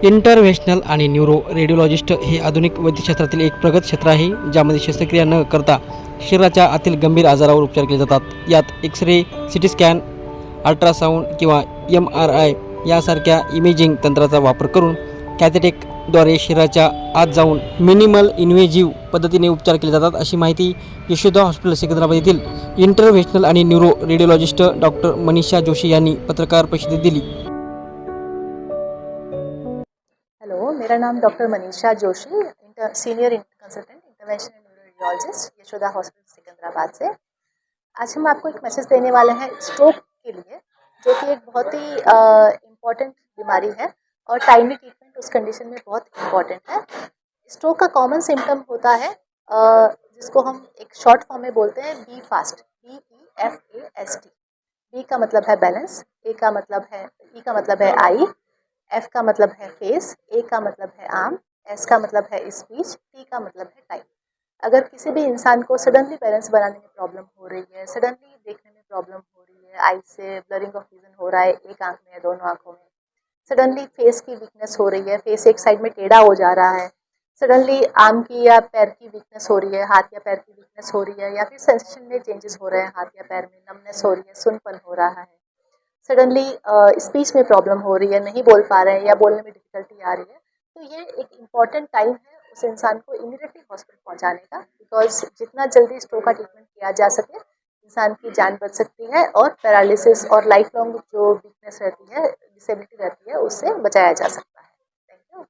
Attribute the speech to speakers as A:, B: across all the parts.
A: इंटरव्हेन्शनल आणि neuro radiologist हे आधुनिक वैद्यशास्त्रातील एक प्रगत क्षेत्र आहे, ज्यामध्ये शस्त्रक्रिया न करता शरीराच्या आतील गंभीर आजारावर उपचार केले जातात. यात एक्स-रे, सीटी स्कॅन, अल्ट्रासाऊंड किंवा MRI यासारख्या इमेजिंग तंत्राचा वापर करून कॅथेटेकद्वारे शरीराच्या आत जाऊन मिनिमल इन्व्हेजिव्ह पद्धतीने उपचार केले जातात, अशी माहिती यशोदा हॉस्पिटल सिकंदराबाद येथील इंटरव्हेन्शनल आणि neuro radiologist doctor Manisha Joshi यांनी पत्रकार परिषदेत दिली.
B: हेलो, मेरा नाम doctor Manisha Joshi, senior consultant interventional neurologist Yashoda hospital Secunderabad से। आज हम आपको एक मैसेज देने वाले हैं स्ट्रोक के लिए, जो कि एक बहुत ही इम्पॉर्टेंट बीमारी है और टाइमली ट्रीटमेंट उस कंडीशन में बहुत इम्पॉर्टेंट है। स्ट्रोक का कॉमन सिम्टम होता है जिसको हम एक शॉर्ट फॉर्म में बोलते हैं बी फास्ट, BEFAST। बी का मतलब है बैलेंस, ई का मतलब है आई, एफ का मतलब है फेस, ए का मतलब है आर्म, एस का मतलब है स्पीच, टी का मतलब है टाइम। अगर किसी भी इंसान को सडनली बैलेंस बनाने में प्रॉब्लम हो रही है, सडनली देखने में प्रॉब्लम हो रही है, आई से ब्लरिंग ऑफ विजन हो रहा है एक आंख में या दोनों आंखों में, सडनली फेस की वीकनेस हो रही है, फेस एक साइड में टेढ़ा हो जा रहा है, सडनली आर्म की या पैर की वीकनेस हो रही है, हाथ या पैर की वीकनेस हो रही है, या फिर सेंसेशन में चेंजेस हो रहे हैं, हाथ या पैर में नमनेस हो रही है, सुनपन हो रहा है, सडनली स्पीच में प्रॉब्लम हो रही है, नहीं बोल पा रहे हैं या बोलने में डिफिकल्टी आ रही है, तो ये एक इम्पॉर्टेंट टाइम है उस इंसान को इमीडिएटली हॉस्पिटल पहुंचाने का, बिकॉज जितना जल्दी स्ट्रोक का ट्रीटमेंट किया जा सके इंसान की जान बच सकती है और पैरालिसिस और लाइफ लॉन्ग जो वीकनेस रहती है, डिसेबिलिटी रहती है, उससे बचाया जा सकता है। Thank you.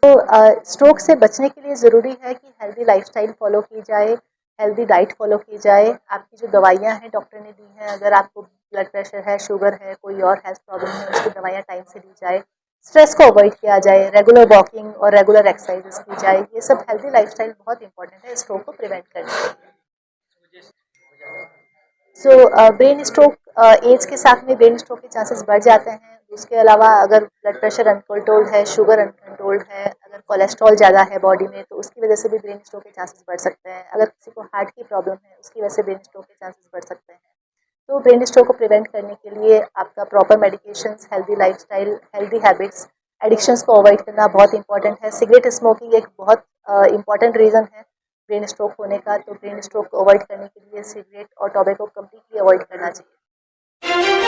B: तो स्ट्रोक से बचने के लिए ज़रूरी है कि हेल्दी लाइफस्टाइल फॉलो की जाए, हेल्दी डाइट फॉलो की जाए। आपकी जो दवाइयाँ हैं डॉक्टर ने दी हैं, अगर आपको ब्लड प्रेशर है, शुगर है, कोई और हेल्थ प्रॉब्लम है, उसकी दवाइयाँ टाइम से ली जाए। स्ट्रेस को अवॉइड किया जाए, रेगुलर वॉकिंग और रेगुलर एक्सरसाइजेस की जाए। ये सब हेल्दी लाइफस्टाइल बहुत इंपॉर्टेंट है स्ट्रोक को प्रिवेंट करने के लिए। सो ब्रेन स्ट्रोक एज के साथ में ब्रेन स्ट्रोक के चांसेस बढ़ जाते हैं। उसके अलावा अगर ब्लड प्रेशर अनकंट्रोल्ड है, शुगर अनकंट्रोल्ड है, अगर कोलेस्ट्रॉल ज़्यादा है बॉडी में, तो उसकी वजह से भी ब्रेन स्ट्रोक के चांसेस बढ़ सकते हैं। अगर किसी को हार्ट की प्रॉब्लम है, उसकी वजह से ब्रेन स्ट्रोक के चांसेस बढ़ सकते हैं। तो ब्रेन स्ट्रोक को प्रिवेंट करने के लिए आपका proper medications, healthy lifestyle, healthy habits, addictions को अवॉइड करना बहुत इंपॉर्टेंट है। सिगरेट स्मोकिंग एक बहुत इंपॉर्टेंट रीज़न है ब्रेन स्ट्रोक होने का, तो ब्रेन स्ट्रोक को अवॉइड करने के लिए सिगरेट और टोबैको कम्प्लीटली अवॉइड करना चाहिए।